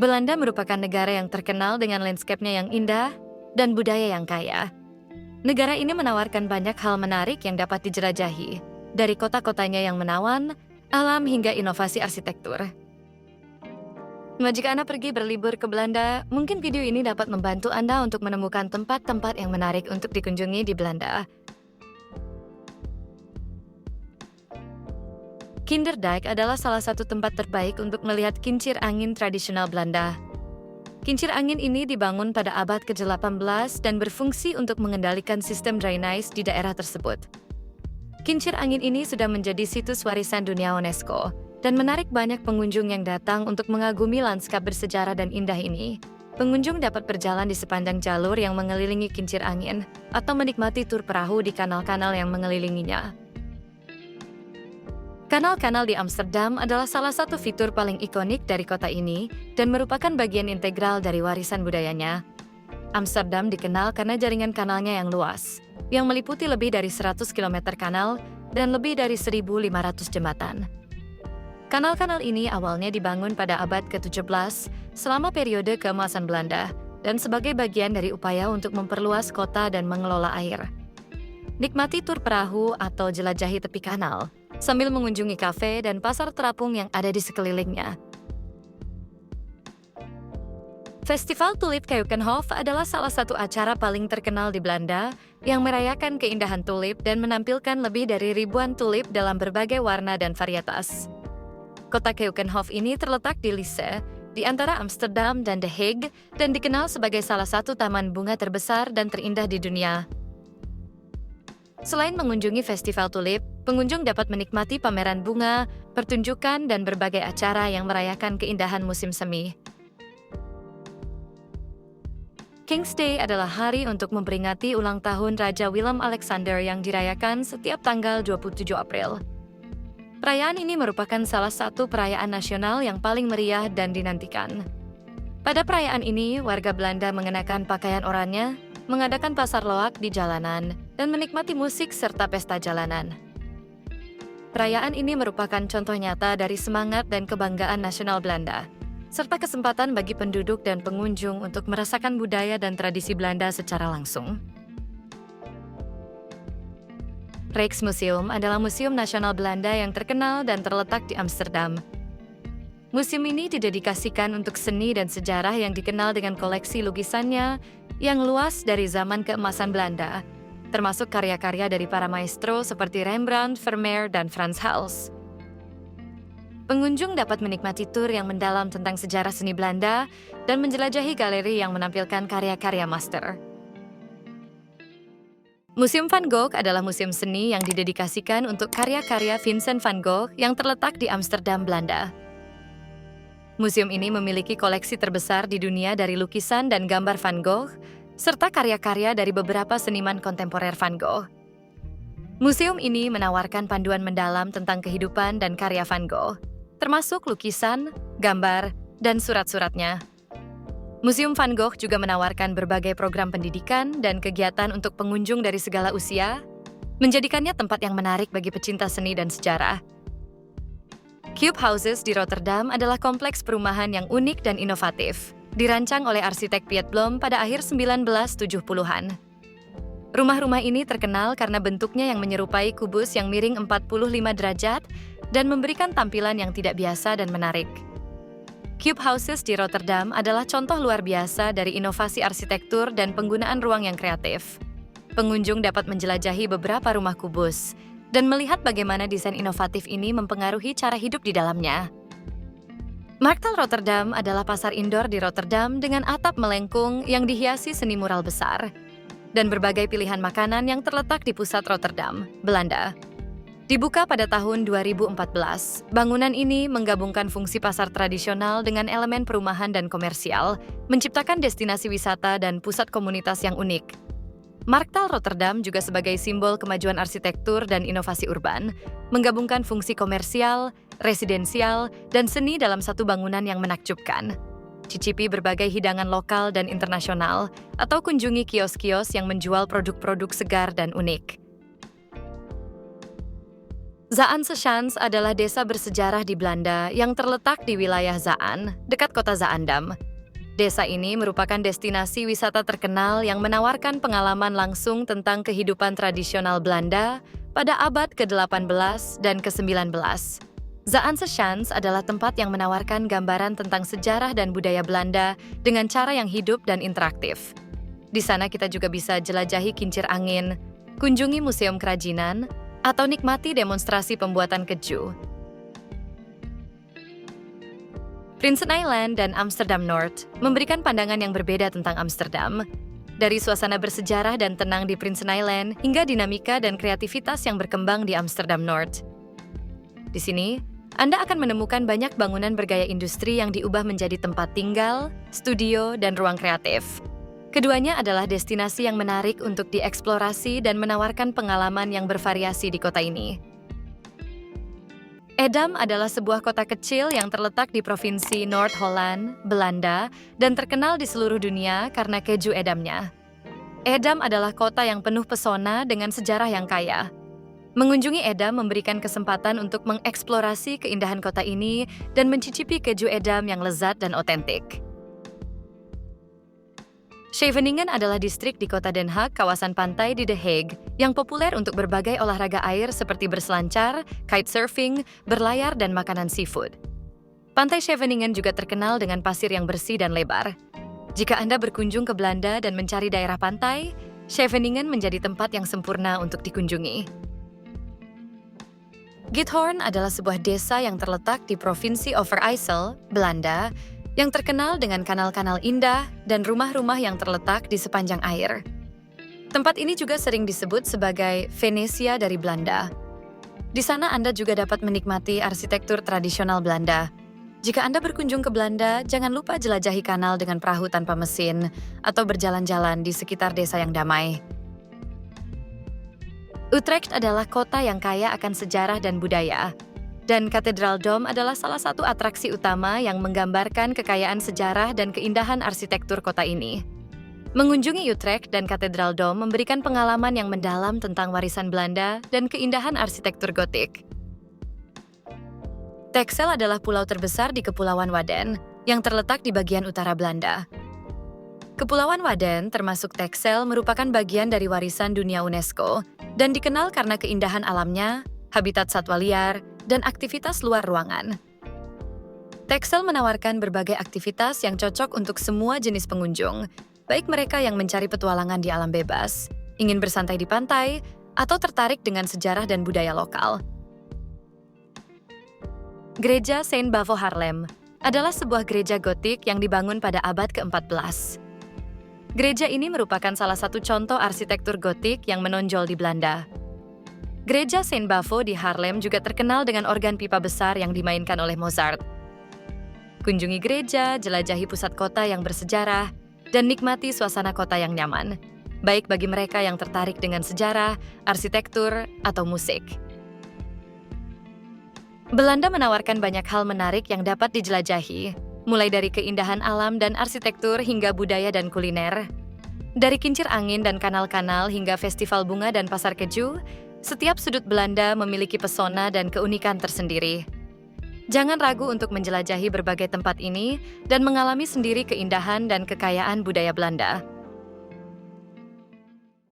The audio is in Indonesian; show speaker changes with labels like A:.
A: Belanda merupakan negara yang terkenal dengan landscape-nya yang indah dan budaya yang kaya. Negara ini menawarkan banyak hal menarik yang dapat dijelajahi, dari kota-kotanya yang menawan, alam hingga inovasi arsitektur. Jika Anda pergi berlibur ke Belanda, mungkin video ini dapat membantu Anda untuk menemukan tempat-tempat yang menarik untuk dikunjungi di Belanda. Kinderdijk adalah salah satu tempat terbaik untuk melihat kincir angin tradisional Belanda. Kincir angin ini dibangun pada abad ke-18 dan berfungsi untuk mengendalikan sistem drainase di daerah tersebut. Kincir angin ini sudah menjadi situs warisan dunia UNESCO dan menarik banyak pengunjung yang datang untuk mengagumi lanskap bersejarah dan indah ini. Pengunjung dapat berjalan di sepanjang jalur yang mengelilingi kincir angin atau menikmati tur perahu di kanal-kanal yang mengelilinginya. Kanal-kanal di Amsterdam adalah salah satu fitur paling ikonik dari kota ini dan merupakan bagian integral dari warisan budayanya. Amsterdam dikenal karena jaringan kanalnya yang luas, yang meliputi lebih dari 100 km kanal dan lebih dari 1.500 jembatan. Kanal-kanal ini awalnya dibangun pada abad ke-17 selama periode keemasan Belanda dan sebagai bagian dari upaya untuk memperluas kota dan mengelola air. Nikmati tur perahu atau jelajahi tepi kanal, sambil mengunjungi kafe dan pasar terapung yang ada di sekelilingnya. Festival Tulip Keukenhof adalah salah satu acara paling terkenal di Belanda yang merayakan keindahan tulip dan menampilkan lebih dari ribuan tulip dalam berbagai warna dan varietas. Kota Keukenhof ini terletak di Lisse, di antara Amsterdam dan The Hague, dan dikenal sebagai salah satu taman bunga terbesar dan terindah di dunia. Selain mengunjungi festival tulip, pengunjung dapat menikmati pameran bunga, pertunjukan, dan berbagai acara yang merayakan keindahan musim semi. King's Day adalah hari untuk memperingati ulang tahun Raja Willem Alexander yang dirayakan setiap tanggal 27 April. Perayaan ini merupakan salah satu perayaan nasional yang paling meriah dan dinantikan. Pada perayaan ini, warga Belanda mengenakan pakaian oranye, mengadakan pasar loak di jalanan, dan menikmati musik serta pesta jalanan. Perayaan ini merupakan contoh nyata dari semangat dan kebanggaan nasional Belanda, serta kesempatan bagi penduduk dan pengunjung untuk merasakan budaya dan tradisi Belanda secara langsung. Rijksmuseum adalah museum nasional Belanda yang terkenal dan terletak di Amsterdam. Museum ini didedikasikan untuk seni dan sejarah yang dikenal dengan koleksi lukisannya yang luas dari zaman keemasan Belanda, termasuk karya-karya dari para maestro seperti Rembrandt, Vermeer, dan Frans Hals. Pengunjung dapat menikmati tur yang mendalam tentang sejarah seni Belanda dan menjelajahi galeri yang menampilkan karya-karya master. Museum Van Gogh adalah museum seni yang didedikasikan untuk karya-karya Vincent van Gogh yang terletak di Amsterdam, Belanda. Museum ini memiliki koleksi terbesar di dunia dari lukisan dan gambar Van Gogh, serta karya-karya dari beberapa seniman kontemporer Van Gogh. Museum ini menawarkan panduan mendalam tentang kehidupan dan karya Van Gogh, termasuk lukisan, gambar, dan surat-suratnya. Museum Van Gogh juga menawarkan berbagai program pendidikan dan kegiatan untuk pengunjung dari segala usia, menjadikannya tempat yang menarik bagi pecinta seni dan sejarah. Cube Houses di Rotterdam adalah kompleks perumahan yang unik dan inovatif, dirancang oleh arsitek Piet Blom pada akhir 1970-an. Rumah-rumah ini terkenal karena bentuknya yang menyerupai kubus yang miring 45 derajat dan memberikan tampilan yang tidak biasa dan menarik. Cube Houses di Rotterdam adalah contoh luar biasa dari inovasi arsitektur dan penggunaan ruang yang kreatif. Pengunjung dapat menjelajahi beberapa rumah kubus dan melihat bagaimana desain inovatif ini mempengaruhi cara hidup di dalamnya. Marktel Rotterdam adalah pasar indoor di Rotterdam dengan atap melengkung yang dihiasi seni mural besar dan berbagai pilihan makanan yang terletak di pusat Rotterdam, Belanda. Dibuka pada tahun 2014, bangunan ini menggabungkan fungsi pasar tradisional dengan elemen perumahan dan komersial, menciptakan destinasi wisata dan pusat komunitas yang unik. Marktel Rotterdam juga sebagai simbol kemajuan arsitektur dan inovasi urban, menggabungkan fungsi komersial, residensial, dan seni dalam satu bangunan yang menakjubkan. Cicipi berbagai hidangan lokal dan internasional, atau kunjungi kios-kios yang menjual produk-produk segar dan unik. Zaanse Schans adalah desa bersejarah di Belanda yang terletak di wilayah Zaan, dekat kota Zaandam. Desa ini merupakan destinasi wisata terkenal yang menawarkan pengalaman langsung tentang kehidupan tradisional Belanda pada abad ke-18 dan ke-19. Zaanse Schans adalah tempat yang menawarkan gambaran tentang sejarah dan budaya Belanda dengan cara yang hidup dan interaktif. Di sana kita juga bisa jelajahi kincir angin, kunjungi museum kerajinan, atau nikmati demonstrasi pembuatan keju. Prinsen Island dan Amsterdam Noord memberikan pandangan yang berbeda tentang Amsterdam. Dari suasana bersejarah dan tenang di Prinsen Island hingga dinamika dan kreativitas yang berkembang di Amsterdam Noord. Di sini, Anda akan menemukan banyak bangunan bergaya industri yang diubah menjadi tempat tinggal, studio, dan ruang kreatif. Keduanya adalah destinasi yang menarik untuk dieksplorasi dan menawarkan pengalaman yang bervariasi di kota ini. Edam adalah sebuah kota kecil yang terletak di provinsi Noord-Holland, Belanda, dan terkenal di seluruh dunia karena keju Edamnya. Edam adalah kota yang penuh pesona dengan sejarah yang kaya. Mengunjungi Edam memberikan kesempatan untuk mengeksplorasi keindahan kota ini dan mencicipi keju Edam yang lezat dan otentik. Scheveningen adalah distrik di kota Den Haag, kawasan pantai di The Hague, yang populer untuk berbagai olahraga air seperti berselancar, kitesurfing, berlayar, dan makanan seafood. Pantai Scheveningen juga terkenal dengan pasir yang bersih dan lebar. Jika Anda berkunjung ke Belanda dan mencari daerah pantai, Scheveningen menjadi tempat yang sempurna untuk dikunjungi. Giethoorn adalah sebuah desa yang terletak di Provinsi Overijssel, Belanda, yang terkenal dengan kanal-kanal indah dan rumah-rumah yang terletak di sepanjang air. Tempat ini juga sering disebut sebagai Venesia dari Belanda. Di sana Anda juga dapat menikmati arsitektur tradisional Belanda. Jika Anda berkunjung ke Belanda, jangan lupa jelajahi kanal dengan perahu tanpa mesin atau berjalan-jalan di sekitar desa yang damai. Utrecht adalah kota yang kaya akan sejarah dan budaya. Dan Katedral Dom adalah salah satu atraksi utama yang menggambarkan kekayaan sejarah dan keindahan arsitektur kota ini. Mengunjungi Utrecht dan Katedral Dom memberikan pengalaman yang mendalam tentang warisan Belanda dan keindahan arsitektur gotik. Texel adalah pulau terbesar di Kepulauan Wadden, yang terletak di bagian utara Belanda. Kepulauan Wadden, termasuk Texel, merupakan bagian dari warisan dunia UNESCO dan dikenal karena keindahan alamnya, habitat satwa liar, dan aktivitas luar ruangan. Texel menawarkan berbagai aktivitas yang cocok untuk semua jenis pengunjung, baik mereka yang mencari petualangan di alam bebas, ingin bersantai di pantai, atau tertarik dengan sejarah dan budaya lokal. Gereja Saint Bavo Haarlem adalah sebuah gereja gotik yang dibangun pada abad ke-14. Gereja ini merupakan salah satu contoh arsitektur gotik yang menonjol di Belanda. Gereja Saint Bavo di Haarlem juga terkenal dengan organ pipa besar yang dimainkan oleh Mozart. Kunjungi gereja, jelajahi pusat kota yang bersejarah, dan nikmati suasana kota yang nyaman, baik bagi mereka yang tertarik dengan sejarah, arsitektur, atau musik. Belanda menawarkan banyak hal menarik yang dapat dijelajahi, mulai dari keindahan alam dan arsitektur hingga budaya dan kuliner. Dari kincir angin dan kanal-kanal hingga festival bunga dan pasar keju, setiap sudut Belanda memiliki pesona dan keunikan tersendiri. Jangan ragu untuk menjelajahi berbagai tempat ini dan mengalami sendiri keindahan dan kekayaan budaya Belanda.